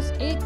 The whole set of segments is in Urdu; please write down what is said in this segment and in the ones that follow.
SA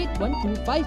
8125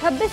26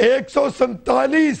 147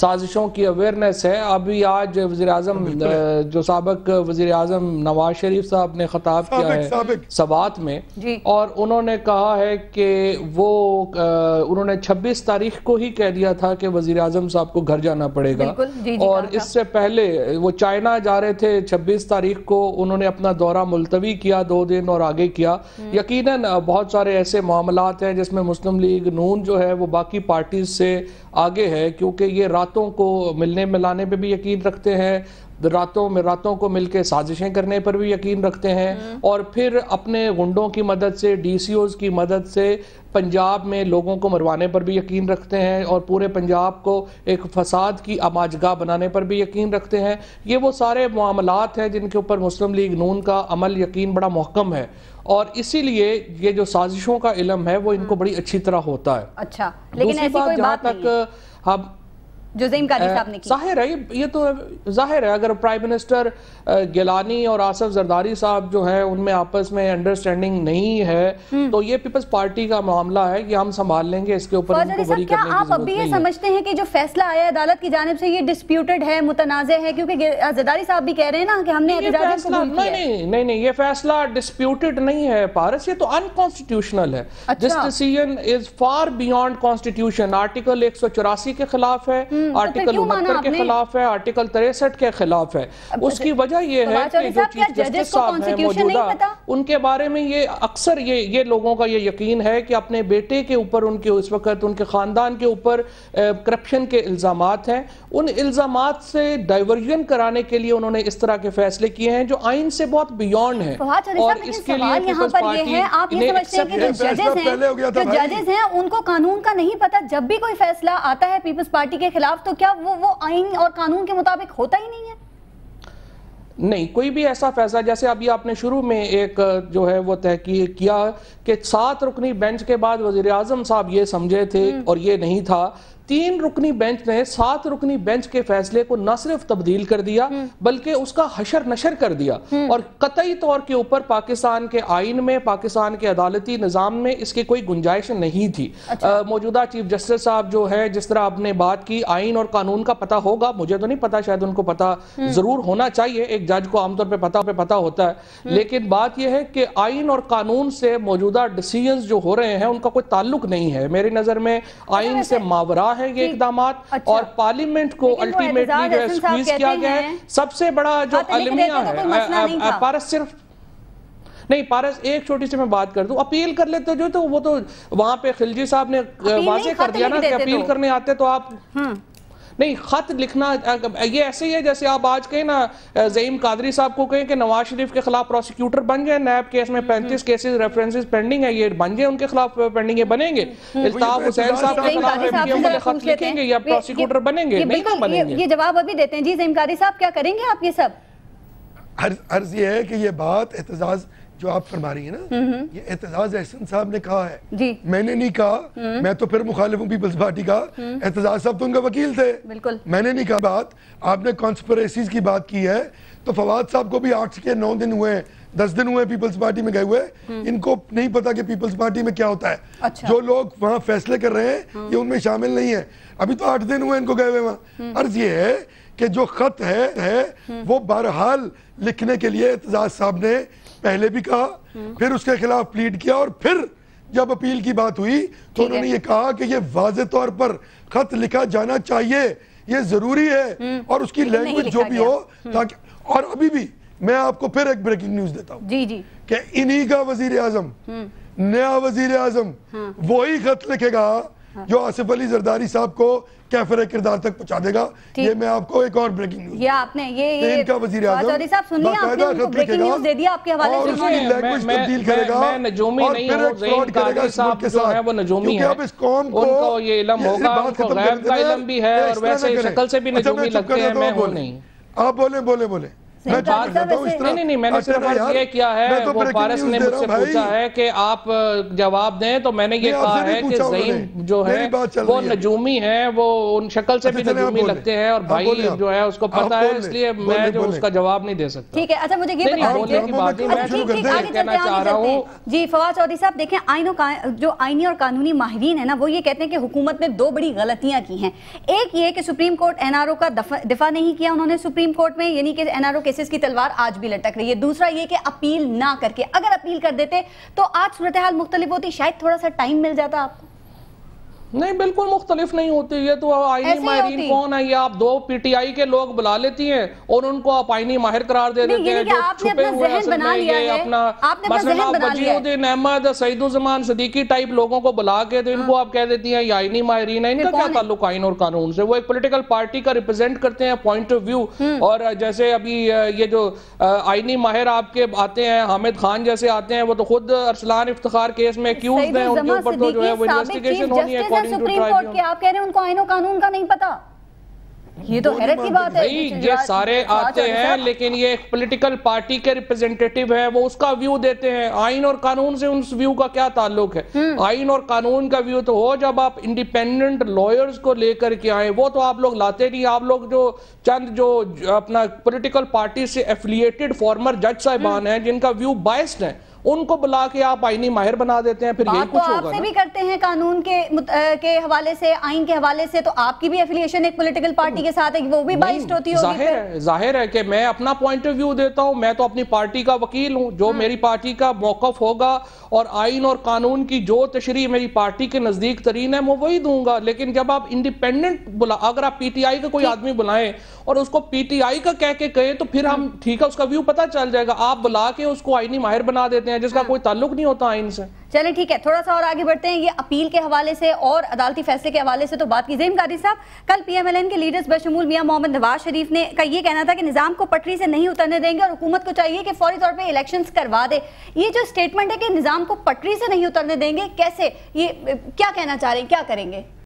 سازشوں کی اویئرنیس ہے. ابھی آج وزیر اعظم جو سابق وزیر اعظم نواز شریف صاحب نے خطاب کیا ہے سبات میں, اور انہوں نے کہا ہے کہ وہ انہوں نے 26 تاریخ کو ہی کہہ دیا تھا کہ وزیر اعظم صاحب کو گھر جانا پڑے گا, اور اس سے پہلے وہ چائنا جا رہے تھے 26 تاریخ کو, انہوں نے اپنا دورہ ملتوی کیا 2 دن اور آگے کیا. یقیناً بہت سارے ایسے معاملات ہیں جس میں مسلم لیگ نون جو ہے وہ باقی پارٹیز سے آگے ہے, کیونکہ یہ راتوں کو ملنے ملانے پہ بھی یقین رکھتے ہیں, راتوں کو مل کے سازشیں کرنے پر بھی یقین رکھتے ہیں, اور پھر اپنے غنڈوں کی مدد سے, ڈی سی اوز کی مدد سے پنجاب میں لوگوں کو مروانے پر بھی یقین رکھتے ہیں, اور پورے پنجاب کو ایک فساد کی آماجگاہ بنانے پر بھی یقین رکھتے ہیں. یہ وہ سارے معاملات ہیں جن کے اوپر مسلم لیگ نون کا عمل یقین بڑا محکم ہے, اور اسی لیے یہ جو سازشوں کا علم ہے وہ ان کو بڑی اچھی طرح ہوتا ہے. اچھا, لیکن ایسی کوئی بات نہیں ہم جو زعیم قادری صاحب نے کی. ظاہر ہے, یہ تو ظاہر ہے, اگر پرائم منسٹر گیلانی اور آصف زرداری صاحب جو ہیں ان میں آپس میں انڈرسٹینڈنگ نہیں ہے تو یہ پیپلز پارٹی کا معاملہ ہے, یہ ہم سنبھال لیں گے, اس کے اوپر ان کو بری کرنے کی ضرورت نہیں ہے. کیا آپ ابھی یہ سمجھتے ہیں کہ جو فیصلہ آیا عدالت کی جانب سے یہ ڈسپیوٹڈ ہے, متنازع ہے, کیونکہ زرداری صاحب بھی کہہ رہے ہیں نا کہ ہم نے احتجاج قبول کیا ہے. نہیں, یہ فیصلہ ڈسپیوٹڈ نہیں ہے پارس, یہ تو انکانسٹیٹیوشنل ہے. This decision is far beyond constitution. Article 184 کے خلاف ہے, آرٹیکل 69 کے خلاف ہے, آرٹیکل 63 کے خلاف ہے. اس کی وجہ یہ ہے کہ جو چیف جسٹس صاحب ہیں موجودہ, ان کے بارے میں یہ اکثر یہ لوگوں کا یہ یقین ہے کہ اپنے بیٹے کے اوپر ان کے اس وقت ان کے خاندان کے اوپر کرپشن کے الزامات ہیں, ان الزامات سے ڈائیورژن کرانے کے لیے انہوں نے اس طرح کے فیصلے کیے ہیں جو آئین سے بہت بیونڈ ہیں. اور اس کے لیے یہاں پر یہ ہے, آپ یہ سمجھتے ہیں کہ جو ججز ہیں ان کو قانون کا نہیں پتا, جب بھی کوئی فیصلہ آتا ہے پیپلز پارٹی کے خلاف تو کیا وہ آئین اور قانون کے مطابق ہوتا ہی نہیں ہے؟ نہیں, کوئی بھی ایسا فیصلہ, جیسے ابھی آپ نے شروع میں ایک جو ہے وہ تحقیق کیا کہ 7 رکنی بینچ کے بعد وزیر اعظم صاحب یہ سمجھے تھے اور یہ نہیں تھا, 3 رکنی بینچ نے 7 رکنی بینچ کے فیصلے کو نہ صرف تبدیل کر دیا بلکہ اس کا حشر نشر کر دیا, اور قطعی طور کے اوپر پاکستان کے آئین میں, پاکستان کے عدالتی نظام میں اس کی کوئی گنجائش نہیں تھی. موجودہ چیف جسٹس صاحب جو ہے, جس طرح آپ نے بات کی, آئین اور قانون کا پتہ ہوگا, مجھے تو نہیں پتا, شاید ان کو پتہ ضرور ہونا چاہیے, ایک جج کو عام طور پہ پتہ ہوتا ہے, لیکن بات یہ ہے کہ آئین اور قانون سے موجودہ ڈیسیژنز جو ہو رہے ہیں ان کا کوئی تعلق نہیں ہے. میری نظر میں آئین سے ماورا ہے یہ اقدامات, اور پارلیمنٹ کو الٹیمیٹلی جو سکویز کیا گیا ہے. سب سے بڑا جو المیہ ہے پارس, صرف نہیں پارس, ایک چھوٹی سی میں بات کر دوں, اپیل کر لیتے جو تو وہ تو وہاں پہ خلجی صاحب نے واضح کر دیا نا کہ اپیل کرنے آتے تو آپ نہیں, خط لکھنا یہ ایسے ہی ہے جیسے آپ آج کہیں نا زعیم قادری صاحب کو کہیں کہ نواز شریف کے خلاف پروسیکیوٹر بن جائیں, نیب کیس میں 35 کیسز ریفرنسز پینڈنگ ہے, یہ بن جائیں, ان کے خلاف پینڈنگ ہے, بنیں گے. الطاف حسین صاحب کے خلاف خط لکھیں گے یا پروسیکیوٹر بنیں گے, نہیں بنیں گے. یہ جواب ابھی دیتے ہیں. جی زعیم قادری صاحب, کیا کریں گے آپ یہ سب؟ عرض یہ ہے کہ یہ بات احتجاج جو آپ فرما رہی ہیں نا, یہ احتجاج احسن صاحب نے کہا ہے, میں نے نہیں کہا, میں تو پھر مخالف ہوں پیپلز پارٹی کا, احتجاج صاحب تو ان کا وکیل تھے, میں نے نہیں کہا. بات آپ نے کانسپریسیز کی بات کی ہے, تو فواد صاحب کو بھی 8 کے 9 دن ہوئے, 10 دن ہوئے پیپلز پارٹی میں گئے ہوئے, ان کو نہیں پتا کہ پیپلز پارٹی میں کیا ہوتا ہے. جو لوگ وہاں فیصلے کر رہے ہیں یہ ان میں شامل نہیں ہیں, ابھی تو 8 دن ہوئے ان کو گئے ہوئے وہاں. عرض یہ ہے کہ جو خط ہے وہ بہرحال لکھنے کے لیے احتجاج صاحب نے پہلے بھی کہا, پھر اس کے خلاف پلیڈ کیا, اور پھر جب اپیل کی بات ہوئی تو انہوں نے یہ کہا کہ یہ واضح طور پر خط لکھا جانا چاہیے, یہ ضروری ہے, اور اس کی لینگویج جو بھی ہو تاکہ. اور ابھی بھی میں آپ کو پھر ایک بریکنگ نیوز دیتا ہوں کہ انہی کا وزیر اعظم, نیا وزیر اعظم وہی خط لکھے گا جو آصف علی زرداری صاحب کو کیفر کردار تک پہنچا دے گا. یہ میں آپ کو ایک اور بریکنگ نیوز, یہ آپ نے یہ ان کا وزیر اعظم باقاعدہ خط لکھے گا اور اس کی لینگویج تبدیل کرے گا, اور پھر ایک فراڈ کرے گا اس ملک کے ساتھ, کیونکہ اب اس قوم کو یہ علم ہوگا, ان کو غیب کا علم بھی ہے, اور ویسے شکل سے بھی نجومی لگتے ہیں. میں ہوں نہیں. آپ بولیں. میں چپ کرتا ہوں اس طرح. نہیں میں نے صرف یہ کیا ہے, وہ فارس نے مجھ سے پوچھا ہے کہ آپ جواب دیں, تو میں نے یہ کہا ہے کہ زعیم جو ہے وہ نجومی ہیں, وہ ان شکل سے بھی نجومی لگتے ہیں, اور بھائی جو ہے اس کو پتا ہے, اس لیے میں جو اس کا جواب نہیں دے سکتا. ٹھیک ہے, اچھا مجھے یہ بتائیے. جی فواد چودھری صاحب, دیکھیں جو آئینی اور قانونی ماہرین ہیں نا, وہ یہ کہتے ہیں کہ حکومت نے دو بڑی غلطیاں کی ہیں. ایک یہ کہ Supreme Court N R O کا دفاع نہیں کیا انہوں نے سپریم کورٹ میں, یعنی کہ این آر او کیسز کی تلوار آج بھی لٹک رہی ہے. دوسرا یہ کہ اپیل نہ کر کے, اگر اپیل کر دیتے تو آج صورتحال مختلف ہوتی, شاید تھوڑا سا ٹائم مل جاتا آپ کو. نہیں بالکل مختلف نہیں ہوتی, یہ تو آئینی ماہرین کون ہے, یہ آپ دو پی ٹی آئی کے لوگ بلا لیتی ہیں اور ان کو آپ آئینی ماہر قرار دے دیتے ہیں, جو چھپے ہوئے اصل میں یہ اپنا مثلا وجیہ الدین احمد, سعید الزمان صدیقی ٹائپ لوگوں کو بلا کے تو ان کو آپ کہہ دیتی ہیں یہ آئینی ماہرین ہیں. ان کا کیا تعلق آئین اور قانون سے؟ وہ ایک پولیٹیکل پارٹی کا ریپرزینٹ کرتے ہیں, پوائنٹ آف ویو. اور جیسے ابھی یہ جو آئینی ماہر آپ کے آتے ہیں, حامد خان جیسے آتے ہیں, وہ تو خود ارسلان افتخار کیس میں ایکیوزڈ ہیں, ان کے اوپر تو جو ہے وہ انویسٹیگیشن ہونی ہے سپریم کورٹ کے. آپ کہہ رہے ہیں ان کو آئین و قانون کا نہیں پتا, یہ تو حیرت کی بات ہے. یہ سارے آتے ہیں, لیکن یہ ایک پولیٹیکل پارٹی کے ریپرزینٹیٹیو ہے, وہ اس کا ویو دیتے ہیں. آئین اور قانون سے اس ویو کا کیا تعلق ہے؟ آئین اور قانون کا ویو تو ہو جب آپ انڈیپینڈنٹ لائرز کو لے کر کے آئیں, وہ تو آپ لوگ لاتے نہیں. آپ لوگ جو چند جو اپنا پولیٹیکل پارٹی سے ایفیلیٹڈ فارمر جج صاحبان ہیں جن کا ویو بائسڈ ہے, ان کو بلا کے آپ آئینی ماہر بنا دیتے ہیں. پھر یہی کچھ ہوگا. آپ سے بھی کرتے ہیں قانون کے حوالے سے, آئین کے حوالے سے, تو آپ کی بھی ایفیلیشن ایک پولیٹیکل پارٹی کے ساتھ ہے, وہ بھی بائسڈ ہوتی ہوگی. ظاہر ہے کہ میں اپنا پوائنٹ آف ویو دیتا ہوں, میں تو اپنی پارٹی کا وکیل ہوں, جو میری پارٹی کا موقف ہوگا اور آئین اور قانون کی جو تشریح میری پارٹی کے نزدیک ترین ہے, میں وہی دوں گا. لیکن جب آپ انڈیپینڈنٹ اگر آپ پی ٹی آئی کا کوئی آدمی بلائیں اور اس کو پی ٹی آئی کا کہہ کے کہیں, تو پھر ہم ٹھیک ہے اس کا ویو پتہ چل جائے گا. آپ بلا کے اس کو آئینی ماہر بنا دیتے ہیں جس کا کوئی تعلق نہیں ہوتا آئین سے. چلیں ٹھیک ہے, تھوڑا سا اور آگے بڑھتے ہیں. یہ اپیل کے حوالے سے اور عدالتی فیصلے کے حوالے سے تو بات کی. زعیم قادری صاحب, کل پی ایم ایل این کے لیڈرز بشمول میاں محمد نواز شریف نے کا یہ کہنا تھا کہ نظام کو پٹری سے نہیں اترنے دیں گے اور حکومت کو چاہیے کہ فوری طور پہ الیکشنز کروا دے. یہ جو سٹیٹمنٹ ہے کہ نظام کو پٹری سے نہیں اترنے دیں گے, کیسے, یہ کیا کہنا چاہ رہے ہیں, کیا کریں گے؟